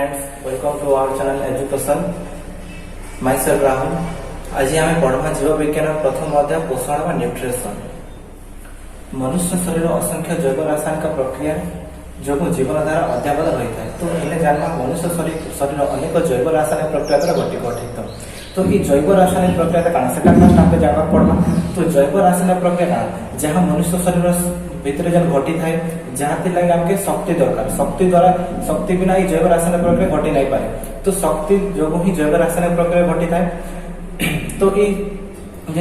friends, welcome to our channel Education. Myself Rahul. आज आम पढ़ा जीव विज्ञान प्रथम अध्याय पोषण व न्यूट्रिशन। मनुष्य शरीर असंख्य जैव रासायनिक प्रक्रिया जो जीवन धारा अद्यावत रही है। तो इन्हें जानना मनुष्य शरीर अनेक जैव रासायनिक प्रक्रिया द्वारा गठित। तो ये जैव रासायनिक प्रक्रिया कण से फर्स्ट जानवा पड़वा। तो जैव रासायनिक प्रक्रिया कण जहाँ मनुष्य शरीर भितर जन घटी थाए जहाँ लगे आमके शक्ति दरकार। शक्ति बिना ये जैव रासायनिक प्रक्रिया घटी नहीं पाए। तो शक्ति जो ही जैव रासायनिक प्रक्रिया घटी थाए। तो ये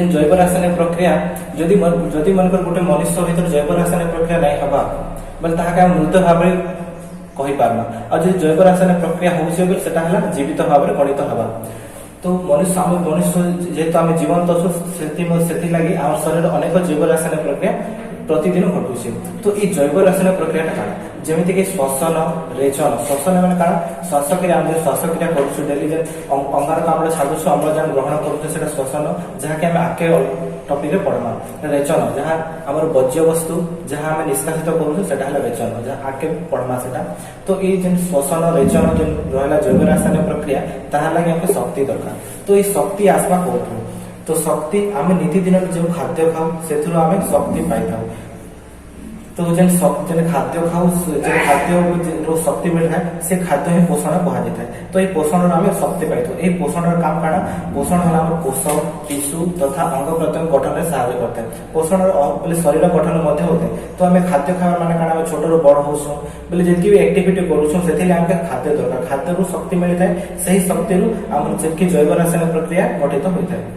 जैव रासायनिक प्रक्रिया जदि मनकर गोटे मनुष्य भीतर जैव रासायनिक प्रक्रिया नहीं हवा बोले ताके मृत भाव कही पारमा। और जब जैव रासायनिक प्रक्रिया होता जीवित भाव में गणित हवा। तो मनुष्य जेहेतु आम जीवंत अच्छे लगी आम शरीर अनेक जैव रासायनिक प्रक्रिया प्रतिदिन घटुचे। तो ये जैव रासायनिक प्रक्रिया कण जमीक कि श्वसन रेचन। श्वसन मैंने कण श्वासक्रिया आम श्वासक्रिया करूँ डेली अंगारकाम्ल छाड़ू अम्लजान ग्रहण करूँ से श्वसन जहाँकि आम आगे टपिक पढ़मा। रेचन जहाँ आम बज्य वस्तु जहाँ आम निष्कासित करूँ से रेचन जहाँ आगे पढ़मा से। तो ये जेन श्वसन रेचन जो रहा जैव रासायनिक प्रक्रिया तार लगे आमको शक्ति दरकार। तो ये शक्ति आसवा कौन? तो शक्ति आम नीतिदिन जो खाद्य खाऊ से आम शक्ति पाई था। तो जेन खाद्य खाऊ खाद्य शक्ति मिलता है से खाद्य ही पोषण कहुए। तो ये पोषण आम शक्ति पाई। ये पोषण काम काण पोषण है कोष टिश्यू तथा अंग प्रत्यंग गठन में साहाय्य करते हैं। पोषण बोले शरीर गठन होते हैं। तो आम खाद्य खावा माने काण छोट रू बड़ हो बोले जितकी भी एक्टिविटी करूँ से आम खाद्य दरकार। खाद्य शक्ति मिलता है से शक्ति आम जितकी जैव रासायनिक प्रक्रिया गठित होता है।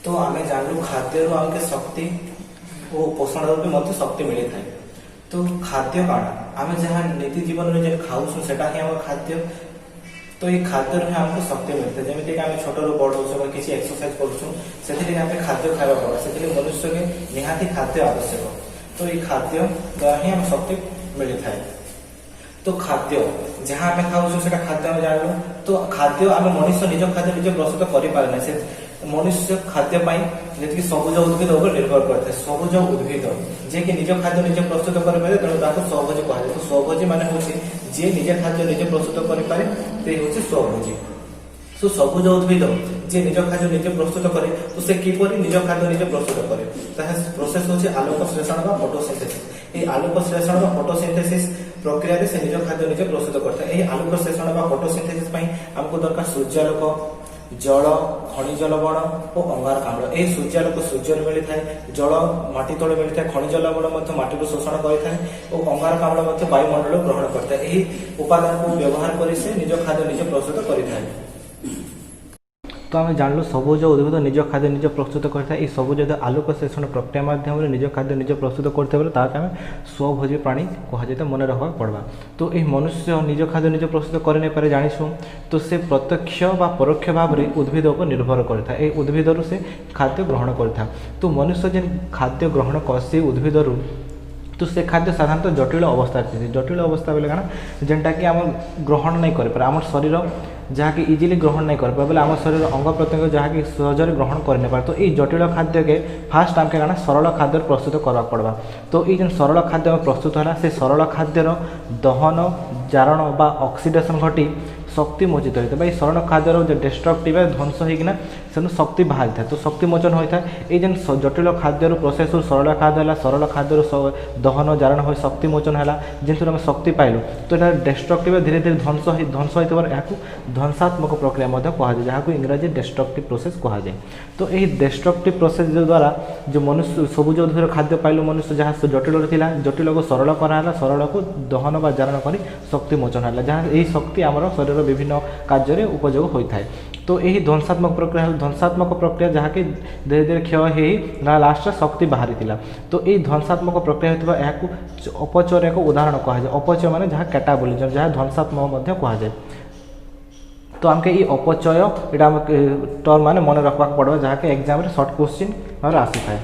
तो आम जानलु खाद्य आमके शक्ति और पोषण रूप में शक्ति मिलता है। तो खाद्य काण आम जहाँ नीति जीवन में खाऊ से खाद्य। तो ये खाद्य आमको शक्ति मिलता है। जमीक आम छोट रू बड़ हो किसी एक्सरसाइज करें खाद्य खावा पड़ा से मनुष्य के निहाती खाद्य आवश्यक। तो ये खाद्य द्वारा ही आम शक्ति मिलता है। तो खाद्य जहाँ आम खाऊ से खाद्य आम जानलु। तो खाद्य आम मनुष्य निज खाद्य निज प्रस्तुत कर मनुष्य खाद्य जी सबुज उद्भिद उपर निर्भर करते। सबुज उद्भिद जे कि निज खाद्य निजे प्रस्तुत करें तेणु स्वभोजी कहुए। तो स्वभोजी मान हूँ जी निज खाद्य निजे प्रस्तुत करें हूँ स्वभोजी। तो सबुज उद्भिद जे निज खाद्य निजे प्रस्तुत करे तो से किपरि निज खाद्य निजे प्रस्तुत करे प्रोसेस हूँ आलोक श्लेषण व फोटोसिंथेसिस। ये आलोक श्लेषण व फोटोसिंथेसिस प्रक्रिया से निज खाद्य निजे प्रस्तुत करता है। आलोक श्लेषण व फोटोसिंथेसिस आमको दरकार सूर्यालोक जल खनिज लवण और अंगारकाम्ल। ये सूर्यालोक सूर्य मिलता है, जल माटी तले मिलता है, खनिज लवण माटी शोषण करता है और अंगारकाम्ल वायुमंडल ग्रहण करता है। यही उपादान को व्यवहार कर निज खाद्य निज प्रस्तुत करता है। तो आम जानलु सबुज उद्भिद निज खाद्य निज प्रस्तुत करता है। सबुज आलोक श्लेषण प्रक्रिया माध्यम निज खाद्य निज प्रस्तुत करते बोले आम स्वभोजी प्राणी कहुए। मन रखा पड़वा। तो ये मनुष्य निज खाद्य निज प्रस्तुत कर नहीं पारे जानीछू। तो से प्रत्यक्ष व परोक्ष भाव में उद्भिद पर निर्भर करता है। उद्भिद से खाद्य ग्रहण करता। तो मनुष्य जेन खाद्य ग्रहण करे उद्भिद तो से खाद्य साधारणतः जटिल अवस्था थी। जटिल अवस्था बोले काना जेनटा कि आम ग्रहण नहीं कर आम शरीर जहाँ कि इजिली ग्रहण नहीं कर बोले आम शरीर अंग प्रत्यंग जहाँ कि सहजरे ग्रहण कर नहीं पारे। तो ये जटिल खाद्य के फास्ट आमके काना सरल खाद्य प्रस्तुत करवा पड़वा। तो ये जो सरल खाद्य प्रस्तुत है से सरल खाद्यर दहन जारण बा ऑक्सीडेशन घटी शक्ति मोचित होता है। सरल खाद्यर जो डिस्ट्रक्टिव ध्वंस होना से शक्ति बाहरी था। तो शक्ति मोचन होता है। ये जेन जटिल खाद्यर प्रोसेस सरल खाद्य है सरल खाद्यर दहन जारण हो शक्ति मोचन है जिन आम शक्ति पाइलु। तो यहाँ डिस्ट्रक्टिव धीरे धीरे ध्वंस हो ध्वंसात्मक प्रक्रिया कहुए जहाँ को इंग्राजी डिस्ट्रक्टिव प्रोसेस कहुए। तो यही डिस्ट्रक्टिव प्रोसेस द्वारा जो मनुष्य सबुज उद्भिद खाद्य पाइलु मनुष्य जहाँ जटिल था जटिल को सरल कराला सरल को दहन व जारण कर शक्ति मोचन है जहाँ यही शक्ति आम शरीर विभिन्न कार्य उपयोग होता है। तो यही ध्वंसात्मक प्रक्रिया जहाँ कि धीरे धीरे क्षय हो लास्ट शक्ति बाहरी थिला। तो यही ध्वंसात्मक प्रक्रिया होता है अपचयर एक उदाहरण कहुए। अपचय माने जहाँ कैटाबोलिज्म जहाँ ध्वंसात्मक कहुए। तो आमके ये अपचय यहाँ टर्म माने मन रखा पड़ो जहाँ के एग्जाम रे शॉर्ट क्वेश्चन आसी था।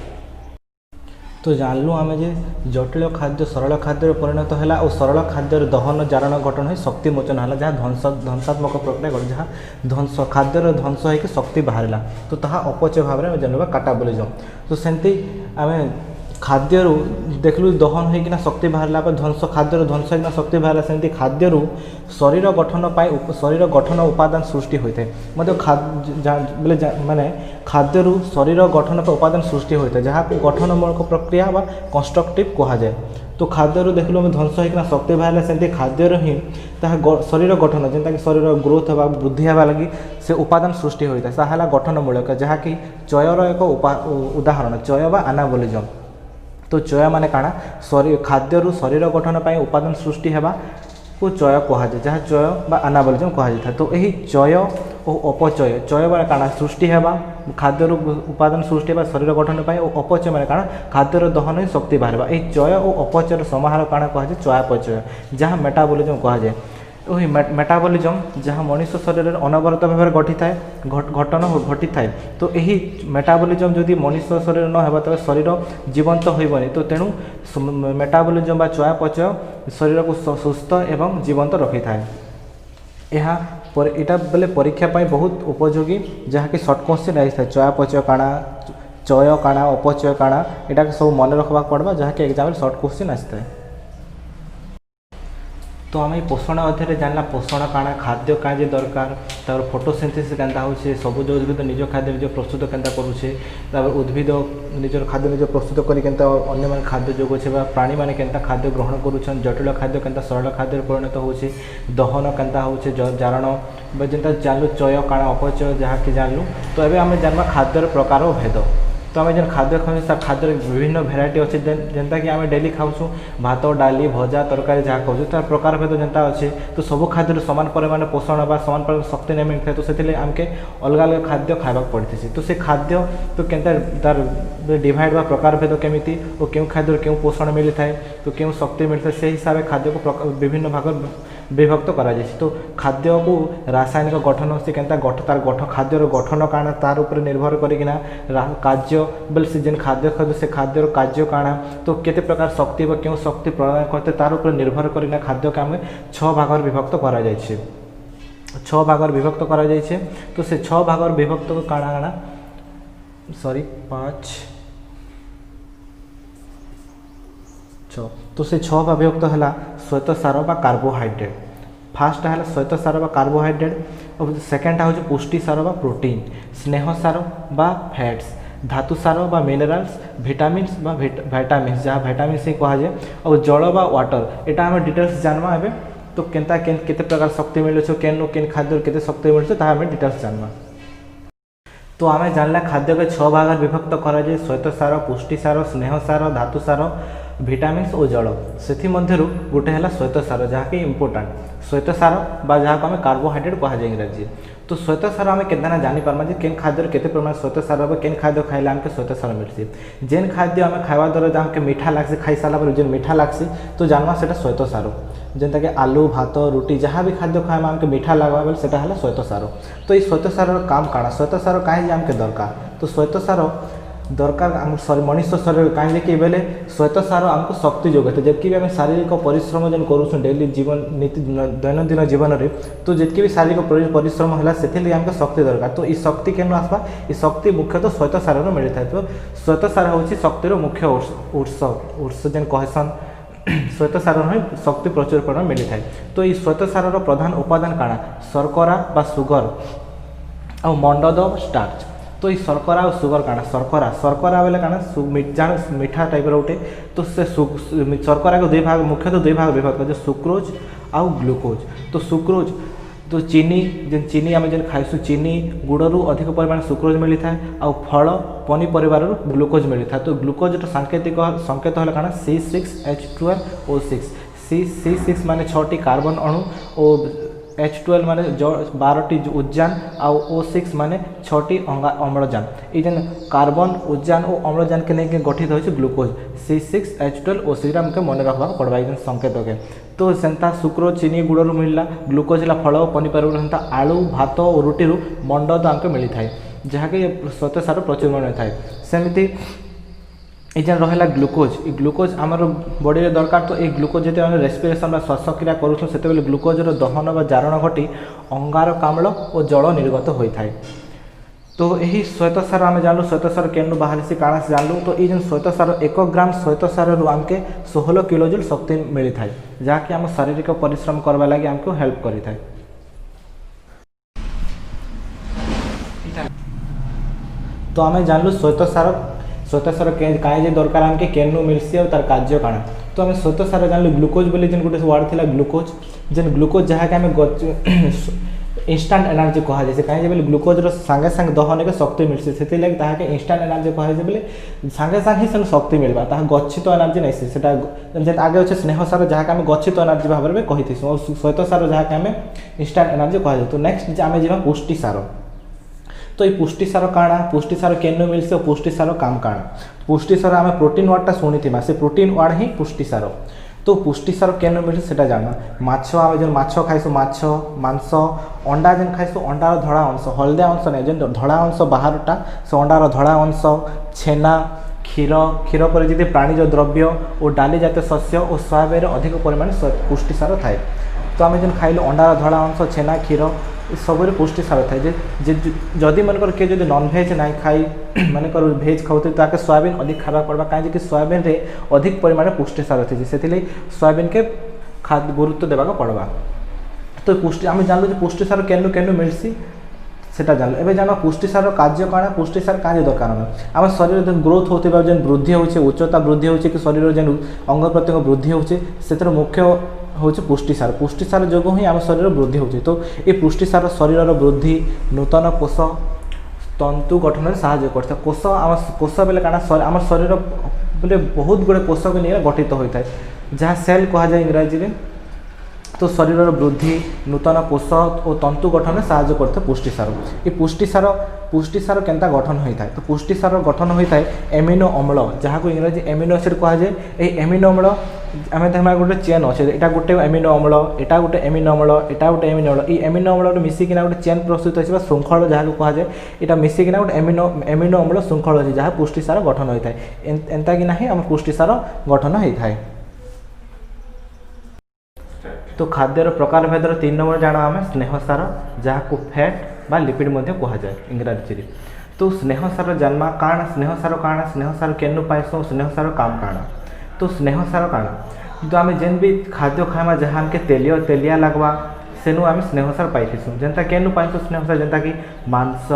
तो जानलु आम जे जटिल खाद्य सरल खाद्य परिणत है और सरल खाद्य दहन जारण गठन हो शक्ति मोचन है जहाँ ध्वंसात्मक प्रक्रिया घटे जहाँ ध्वंस खाद्यर ध्वंस हो शक्ति बाहर। तो ताहा अपचय भाव में जानवा कैटाबोलिज्म। तो सेमती आम खाद्य देखलु दहन होना शक्ति बाहर ध्वंस खाद्य ध्वंस होना शक्ति बाहर सेमती खाद्य शरीर गठन शरीर गठन उपादान सृष्टि होता है बोले माने खाद्य शरीर गठन उपादान सृष्टि होता है जहाँ गठनमूलक प्रक्रिया व कंस्ट्रक्टिव कहा जाए। तो खाद्य देखलु आम ध्वंस होना शक्ति बाहर सेमती खाद्य ही शरीर गठन जेनता कि शरीर ग्रोथ होगा वृद्धि होगा लगी से उपादान सृष्टि होता है साहला गठनमूलक जहाँकि चयर एक उदाहरण चय बा एनाबोलिज्म। तो चय माने काଣା शरीर खाद्य शरीर गठन पर उपादान सृष्टि हेबा को चय कहुए जहाँ चय बा एनाबोलिज्म कहुए। तो यही चय और अपचय चय माने काଣା सृष्टि हेबा खाद्य उपादान सृष्टि हेबा शरीर गठन पर और अपचय माने काଣା खाद्यर दहन ही शक्ति बाहर यही चय और अपचय समाहार काଣା कहुए चयापचय जहाँ मेटाबोलिज्म कहुए। वही मेटाबोलिज्म जहाँ मनुष्य शरीर अनवरत भाव घटी थाए घटन घटी थाए। तो यही मेटाबोलिज्म जदि मनुष्य शरीर न हो तब शरीर जीवंत होइबनी। तो तेणु मेटाबोलिज्म बा चयापचय शरीर को सुस्थ एवं जीवंत रखी थाए। यहाँ बोले परीक्षा पाई बहुत उपयोगी जहाँ कि सर्ट क्वेश्चन आई था चयापचय काଣା चय काଣା अपचय काଣା यहाँ सब मन रखा पड़वा जहाँ कि एग्जाम सर्ट क्वेश्चन आसता है। तो आम पोषण अध्याय जानला पोषण काଣା खाद्य काजे दरकार तार फोटोसिंथेसिस केनता होचे सबुज उद्भिद निज खाद्य निज प्रस्तुत केनता करूचे तापर उद्भिद निजर खाद्य निज प्रस्तुत करी केनता अन्य मान खाद्य जोग छे बा प्राणी माने केनता खाद्य ग्रहण करूछन जटिल खाद्य केनता सरल खाद्य परिणत होचे दहन केनता होचे जारण बा जेनता जानलु चय काଣା अपचय जहाँ कि जानलु। तो एबे आमे जानबा खाद्यर प्रकार और भेद। तो आम जेन खाद्य खाऊ खाद्य विभिन्न भेराइटी अच्छे जेनता कि आम डेली खाऊँ भात डाली भजा तरकारी जहाँ खाऊँ तार प्रकार भेद जेनता अच्छे। तो सब खाद्य समान परिमाण पोषण बा समान परिमाण शक्ति नहीं मिलता है। तो से आमके अलग अलग खाद्य खावा पड़ती। तो से खाद्य तो केनता तार डिवाइड बा प्रकार भेद केमिति और क्यों खाद्य क्यों पोषण मिलता है तो क्यों शक्ति मिलता है से हिसाब से खाद्य को विभिन्न भाग विभक्त करा जाए। तो खाद्य को रासायनिक गठन से केनता तार गठन खाद्यर गठन काଣା तार उपर निर्भर करिकिना कार्य बोले से जेन खाद्य खाद्य से खाद्यर कार्य काଣା तो केते प्रकार शक्ति व क्यों शक्ति प्रदान करते तार उपर निर्भर करिना खाद्य के आम 6 भाग विभक्त करा जाए 6 भाग विभक्त करा जाए। तो से 6 भाग विभक्त काଣା सॉरी 5 6 तो से 6 भाग विभक्त है श्वेतसार बा कार्बोहाइड्रेट फास्ट है श्वेतसार बा कार्बोहाइड्रेट और सेकेंड हूँ पुष्टिसार बा प्रोटीन स्नेहसार बा फैट्स धातुसार बा मिनरल्स विटामिन्स बा विटामिन्स जहाँ विटामिन्स ही कहा जाए और जल बा वाटर यहाँ आम डिटेल्स जानवा एबे। तो केनता केते प्रकार शक्ति मिलुछ केन केन खाद्य केते शक्ति मिलुछ ता आम डिटेल्स जानवा। तो आम जानला खाद्य के 6 भाग विभक्त करा जाए श्वेतसार पुष्टिसार स्नेहसार धातुसार विटामिन्स और जल से मध्यरु गोटे है श्वेतसार जहाँ कि इम्पोर्टाट श्वेतसार बा जहाँ को आम कार्बोहाइड्रेट कहा जाए इंग्राजी। तो श्वेतसार आम के जानी पार्मा केन खाद्य केते परिमाण श्वेतसार केन खाद्य खाइले आमके श्वेतसार मिलसी जेन खाद्य आम खावा द्वारा जहाँ के मीठा लागसी खाई सारा पर जेन मीठा लागसी तो जानवा से श्वेतसार जेनता कि आलू भात रुटी जहाँ भी खाद्य खाएम आमके मीठा लगवा बेले सेटा है श्वेतसार। तो ये श्वेतसार काम काଣା श्वेतसार कहीं आमके दरकार तो श्वेतसार दरकार आम मनुष्य शरीर कहीं कि बेले श्वेतसार आमको शक्ति जोगे जबकि भी आम शारीरिक परिश्रम जेन करूँ डेली जीवन नीति दैनंदिन जीवन में तो जितकी भी शारीरिक परिश्रम है से आमको शक्ति दरकार। तो ये शक्ति केन आसवा ये शक्ति मुख्यतः श्वेतसार मिलता है। तो श्वेतसार हूँ शक्तिर मुख्य उत्स जेन कहसन श्वेतसार ही शक्ति प्रचुर परिमाण मिलता है। तो ये श्वेतसार प्रधान उपादान काଣା शर्करा बा सुगर और मंडद स्टार्च। तो ये शर्करा और सुगर काଣା शर्करा बेले काଣା जहाँ मीठा टाइप रोटे तो से शर्करा को 2 भाग मुख्यतः 2 भाग विभक्त कर सुक्रोज आउ ग्लूकोज। तो सुक्रोज तो चीनी जेन चीनी आम जेन खाइसु चीनी गुड़रू अधिक परिमाण सुक्रोज मिलता है और फल पनीपरिवार ग्लूकोज मिलता है। तो ग्लूकोज सांकेतिक संकेत है काଣା C6H12O6 C6 माने 6टी कार्बन अणु और H12 माने 12टी उद्यान आउ O6 माने 6टी अम्लजान ये जेन कार्बन उद्यान और अम्लजान के लेके गठित होइछ ग्लूकोज C6H12O6 हमके मन रखबा पड़बा ये संकेत के। तो सेंता सुक्रोज चीनी गुड़रू मिलला ग्लूकोज ला फल पनीपरिवार सेंता आलू भात और रुटी मंडद आमके मिलता है जहाँ कि श्वेतसार प्रचुर परिमाण था। सेमती ये रहा ग्लूकोज आमर बॉडी में दरकार। तो ये ग्लूकोज जो रेस्पिरेशन श्वासक्रिया करूँ से ग्लूकोजर दहन व जारण घटी अंगारकाम्ल और जल निर्गत होता है। तो यही श्वेतसार आम जानलु श्वेतसार केनु बाहरी से काଣା से जानलु तो ये श्वेतसार 1 ग्राम श्वेतसार आमके 16 किलोजूल शक्ति मिली थाए जहाँकि आम शारीरिक परिश्रम करवा लगे आमको हेल्प करी थाए। तो आम जानलु श्वेतसार कहीं दरकार आमके केनु मिलसी और तार कार्य काଣା तो आम श्वेतसार जानलु ग्लूकोज बोली जेन गोटे वर्ड थिला ग्लूकोज जेन ग्लूकोज जहाँ कि आम इंस्टांट एनर्जी कह जाए कहीं बोले ग्लूकोज सांगे सांगे दहन के शक्ति मिलसी से लगे इंस्टांट एनर्जी कह जाए बोले सांगे सांगे ही शक्ति मिलवा गच्छित एनर्जी नहीं से आगे अच्छे स्नेहसार जहाँ आम गच्छित एनर्जी भाव में कही और श्वेतसार जहाँ आम इंस्टांट एनर्जी कह जाए। तो नेक्स्ट आम जा पुष्टिसार तो ये पुष्टिसार काଣା पुष्टिसार केनु मिलसी और पुष्टिसार काम काଣା पुष्टिसार आम प्रोटीन वार्डटा शुणी से प्रोटीन वार्ड ही पुष्टिसार। तो पुष्टिसार केनु मिलसी सेटा जानना माछ आम जो माछ खाइसु माछ मांस अंडा जेन खाइसु अंडार धड़ा अंश हलदिया अंश नहीं जेन धड़ा अंश बाहरटा से अंडार धड़ा अंश छेना क्षीर क्षीर पर जी प्राणीज द्रव्य और डाली जातीय शस्य और सोयाबीन अधिक परिमाण पुष्टिसार थाए। तो आम जेन खाइलु अंडार धड़ा अंश छेना क्षीर सब पुष्टिसार थाए जदि मनकर किए जब नॉनभेज ना खाई मनकर भेज खाऊे तो सोयाबीन अधिक खावा पड़वा कहीं सोयाबीन रे अधिक परिमाण पुष्टिसार अच्छे से सोयाबीन के खाद्य गुरुत्व देवाक पड़वा। तो पुष्टि आम जानलु पुष्टिसार केनु केनु मिलसी सेटा जानलु। एबे जानो पुष्टिसार कार्य काଣା पुष्टिसार कार्य दरकार आम शरीर ग्रोथ होता जेन वृद्धि होचे उच्चता वृद्धि होचे कि शरीर जेन अंग प्रत्यंग वृद्धि होचे से मुख्य हूँ पुष्टिसार पुष्टिसार जो ही आम शरीर वृद्धि होचे। तो ये पुष्टिसार शरीर वृद्धि नूतन कोष तंतु गठन में साहाय्य करता कोष आम कोष बेले काଣା आम शरीर बोले बहुत गुड़े कोष को नहीं गठित होता है जहाँ सेल कह जाए इंग्राजी में। तो शरीर वृद्धि नूतन कोष और तंतु गठन में साहाय्य करते पुष्टिसार। ये पुष्टिसार केनता गठन होता है तो पुष्टिसार गठन होता है एमिनो अम्ल जहाँ को इंग्राजी एमिनो एसिड कह जाए। ये एमिनो अम्ल आम देखा गोटे चेन अच्छे यहाँ गोटे एमिनो अम्ल यहाँ गोटे एमिनो अम्ल यहाँ गोटे एमिनो अम्ल ये एमिनो अम्ल मिसिकिना गोटे चेन प्रस्तुत होता है श्रृंखल जहाँ को कह जाए यहाँ मिसिकिना गोटे एमिनो अम्ल श्रृंखल अच्छे जहाँ पुष्टिसार गठन होता है एंता कि ना आम पुष्टिसार गठन होता है। तो खाद्यर प्रकार भेदर 3 नंबर जाना आम स्नेहसार जहाँ को फैट बा लिपिड मध्य कह जाए इंग्राजी। तो स्नेहसार जन्मा काଣା स्नेहसार केनु पाइसु स्नेहसार काम काଣା तो स्नेहसार काଣା तो आम जेन भी खाद्य खाइमा जहाँ आमके तेलिया लगवा सेनु आम स्नेहसार पाइथिसु जेनता केनु पाइसु स्नेहसार जेनता कि मांस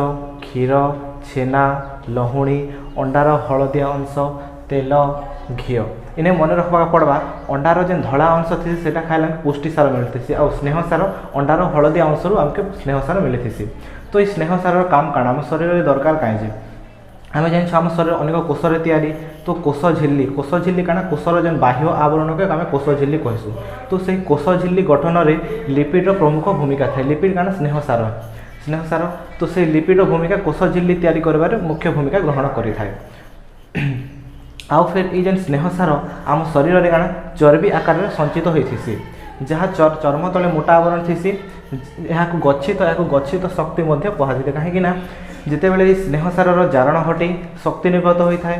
क्षीर छेना लहुणी अंडार हलदिया अंश तेल घी इन्हें मन रखा पड़वा अंडार जेन धड़ा अंश थी से खाइले पुष्टिसार मिलती और स्नेहसार अंडार हलदिया अंश रू आमके स्नेहसार मिलती। तो ये स्नेहसार काम काଣା आम शरीर दरकार कहीं आम जान आम शरीर अनेक कोषर तैयारी तो कोष झिल्ली काଣା कोषर जेन बाह्य आवरण के आम कोष झिल्ली कहसु। तो से कोष झिल्ली गठन में लिपिड प्रमुख भूमिका थाए लिपिड काଣା स्नेहसार तो से लिपिड भूमिका कोष झिल्ली तैयारी कर मुख्य भूमिका ग्रहण करें। आउ फिर ये जेन स्नेहसार आम शरीर में काଣା चर्बी आकार में संचित होती जहाँ चर्म तले मोटा आवरण थी यहाँ गच्छित शक्ति कहुए कहीं जिते बड़े स्नेहसार जारण हटे शक्ति निर्गत होता है।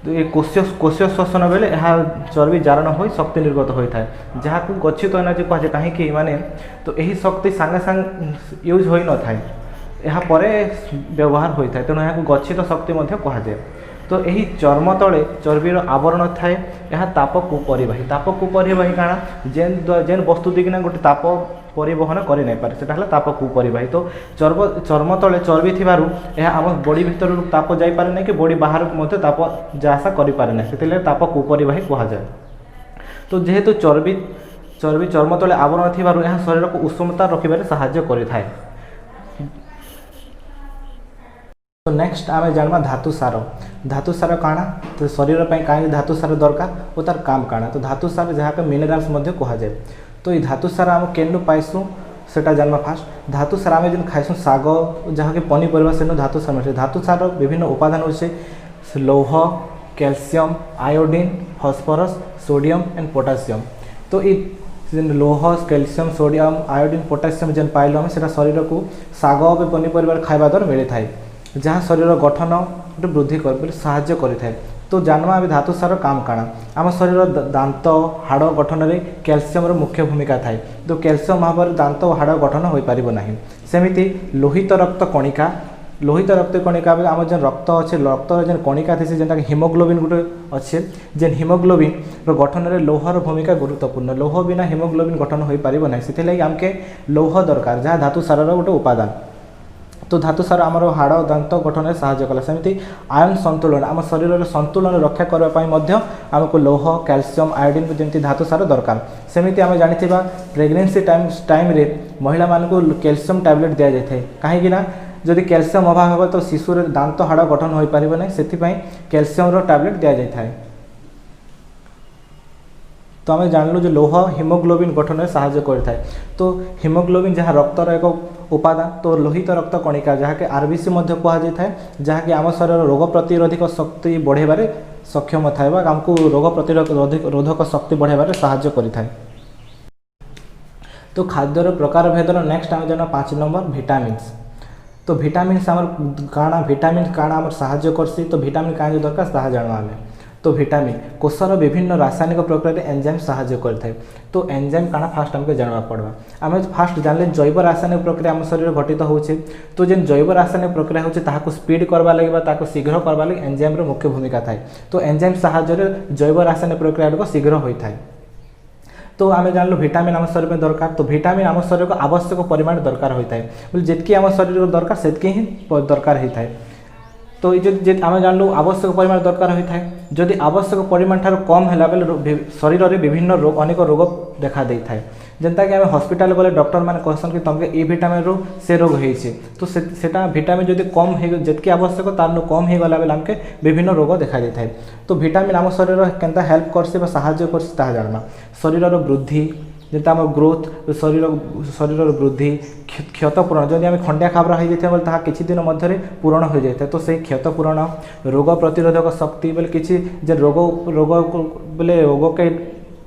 तो ये कोशीय श्वसन बेले यह चर्बी जारण हो शक्ति निर्गत होता है जहाँ को गच्छित एनर्जी कहुए कहीं माने तो यही शक्ति सांगे सांगे यूज हो न थाए यहाँ पर व्यवहार होता है तेणु यहाँ को गच्छित शक्ति कहुए। तो यही चर्म तले चर्बीर आवरण थाए यह ताप कुपरिवाही काଣା जेन वस्तु दिखना गोटे ताप परिवहन कर नहीं पारे सेटा ताप कुपरिवाही। तो चर्म तले चर्बी थिबारु यह आम बॉडी भीतर ताप जाई पारे नहीं कि बॉडी बाहर मध्य ताप जासा करि पारे नहीं से ताप कुपरिवाही कह जाए। तो जेहेतु चर्बी चर्म तले आवरण थिबारु यह शरीर को उष्णता रखिबारे सहाय्य करिथाए। तो नेक्स्ट आम जाना धातुसार काଣା तो शरीर कहीं धातुसार दरकार और तार काम काଣା तो धातुसार जहाँ मिनरल्स कह जाए। तो ये धातुसार आम केनु पाइसु सेटा जाना फास्ट धातुसार आम जो खाइसु साग जहाँ कि पनीपरिया से धातुसार मिले धातुसार विभिन्न उपादान होचे लौह calcium iodine phosphorus sodium and potassium. तो ये लौह कैल्शियम सोडियम आयोडीन पोटासियम जेन पाइल आम से शरीर को साग पनीपरिया खाଇବା द्वारा मिली थाए जहाँ शरीर गठन वृद्धि कर साहाय्य करें। तो जानवा आम धातुसार काम काଣା आम शरीर दांत हाड़ गठन में कैल्शियम मुख्य भूमिका थाए। तो कैल्शियम अभाव दांत और हाड़ गठन हो पार ना सेमती लोहित रक्त कणिका लोहित रक्त कणिका आम जेन रक्त अच्छे रक्त जेन कणिका थी जेनटा हिमोग्लोबिन गोटे अच्छे जेन हिमोग्लोबिन गठन में लौहर भूमिका गुरुत्वपूर्ण लौह बिना हिमोग्लोबिन गठन हो पार ना से आमके लौह दरकार जहाँ धातु सार गोटे उपादान तो धातु सार आमर हाड़ दांत गठन में साहाय्य कला सेमती आयन संतुलन आम शरीर संतुलन रक्षा करने आमको लौह कैल्शियम आयोडीन जमी धातु सार दरकार सेमती आम जानी प्रेगनेंसी टाइम रे महिला मानक कैल्शियम टैबलेट दि जाए कहीं जदि कैल्शियम अभाव हो तो शिशुर दांत हाड़ गठन हो पार ना से कैल्शियम टैबलेट दि जाए तो आम जानलु जो लौह हिमोग्लोबिन गठन में साहाय्य करता है तो हिमोग्लोबिन जहाँ रक्तर एक उपादान तो लोहित रक्त कणिका जहाँकि आरबीसी कहुए जहाँकि आम शरीर रोग प्रतिरोधक शक्ति बढ़ेबारे सक्षम थाए आमको रोग प्रतिरोधक शक्ति बढ़ेबारे साहाय्य करिथाए। तो खाद्यर प्रकार भेदर नेक्स्ट आम जाना 5 नंबर विटामिन्स तो विटामिन्स आम काଣା विटामिन काଣା आम साहाय्य करसी तो विटामिन क्या दरकार ताहा जाना आमे तो विटामिन कोषर विभिन्न रासायनिक प्रक्रिया एंजाइम साहाय्य करता है तो एंजाइम काଣା फास्ट आमको जानवा पड़वा आम फास्ट जानले जैव रासायनिक प्रक्रिया आम शरीर घटित होचे तो जेन जैव रासायनिक प्रक्रिया होचे ताहाको स्पीड करवा लगे ताको शीघ्र करवा लगे एंजाइम रो मुख्य भूमिका थाए तो एंजाइम साहाय्य जैव रासायनिक प्रक्रिया गुड़िक शीघ्र होता है। तो आम जानलु विटामिन आम शरीर में दरकार तो विटामिन आम शरीर को आवश्यक परिमाण दरकार होता है बोले जितकी आम शरीर दरकार से ही दरकार होता है तो ये आम जानलु आवश्यक परिमाण दरकार होता है जदि आवश्यक परिमाण ठार कम है बेले शरीर में विभिन्न रोग अनेक रोग देखा दे था जेनता कि आम हॉस्पिटल गले डॉक्टर मैंने कहसन कि तुमके ए विटामिन रो से रोग होइछे तो सेटा विटामिन जदि कम है जितकी आवश्यक तार कम हो गला बेले आमके विभिन्न रोग देखा दे था तो विटामिन आम शरीर केनता हेल्प करसी साहाय्य करसी ताहा जानमा शरीर वृद्धि जेता आम ग्रोथ शरीर वृद्धि क्षतपूरण जदि आम खंडिया खाबरा हो जाए बोले किसी दिन मध्य पूरण हो जाए तो से क्षतपूरण रोग प्रतिरोधक शक्ति बोले किसी जे रोग रोग बोले रोग के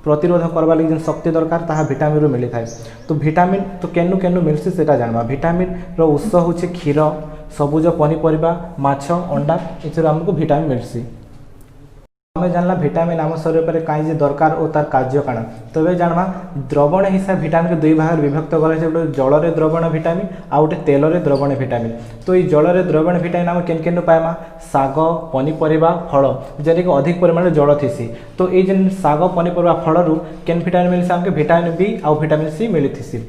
प्रतिरोध करवा लगी जेन शक्ति दरकार ताहा विटामिन रो मिली थाए तो विटामिन तो केनु केनु मिलसी सेटा जानवा विटामिन रो उत्स होचे क्षीर सबुज पनीपरिबा माछ अंडा एथुर हमको विटामिन मिलसी आम जानला विटामिन आम शरीर पर कहीं दरकार और तार कार्य काण तो ये जानवा द्रवण हिसाब विटामिन को 2 भाग विभक्त कर गोटे जल रे द्रवण विटामिन आ गोटे तेल रे द्रवण विटामिन तो ये जल रे द्रवण विटामिन आम केन केन पाइमा साग पनीपरिबा फल जेने कि अधिक परिमाण जल थीसी तो ये जेन साग पनीपरिबा फल रु केन विटामिन मिलसी आमके विटामिन बी आ विटामिन सी मिली थीसी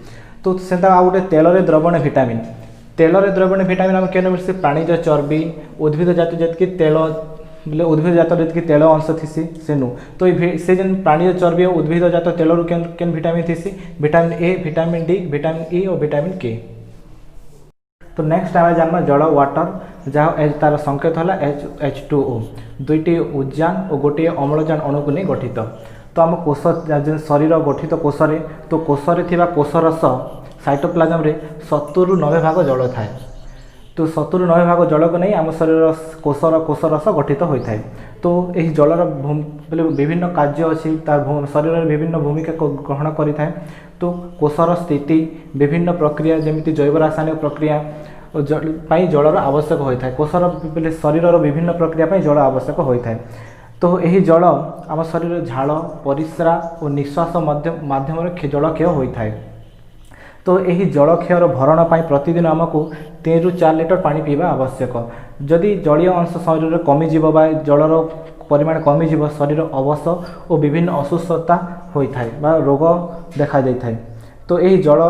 तो सेटा आ गोटे तेल रे द्रवण विटामिन विटामिन आम केन मिलसी प्राणीज चर्बी उद्भिद जात जेतकी तेल बोले उद्भिद जात जी तेल अंश थी सेनु तो से जेन प्राणी चर्बी और उद्भिद जात तेल केन विटामिन थी vitamin A vitamin D vitamin E और विटामिन के। तो नेक्स्ट आम जाना जल वाटर जहाँ तार संकेत है H2O दुईटी उद्यान और गोटे अम्लजान अणु को नहीं गठित तो आम कोष शरीर गठित कोषरे तो कोषरे थिबा कोषरस साइटोप्लाज्म रे 70 ରୁ 90 भाग जल थाए तो 70 ରୁ 90 भाग जल को नहीं आम शरीर कोषरस गठित होता है तो यही जलर बोले विभिन्न कार्य अच्छी तार शरीर में विभिन्न भूमिका ग्रहण करें तो कोषर स्थिति विभिन्न प्रक्रिया जमी जैव रासायनिक प्रक्रिया जलर आवश्यक होता है कोषर बोले शरीर विभिन्न प्रक्रिया जल आवश्यक होता है तो यही जल आम शरीर झाड़ परिस्रा और निश्वास माध्यम जल क्षय होता है तो यही जलक्षयर भरण पर प्रतिदिन आमको 3 ରୁ 4 लिटर पानी पीवा आवश्यक जदि जलीय अंश शरीर में कमिज जलर परिमाण कमिज शरीर अवश और विभिन्न असुस्थता होता है रोग देखा जाए तो यही जल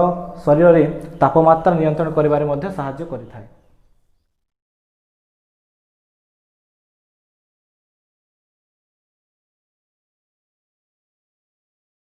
शरीर में तापमात्रा नियंत्रण करिबारे मध्य साहाय्य करिथाय।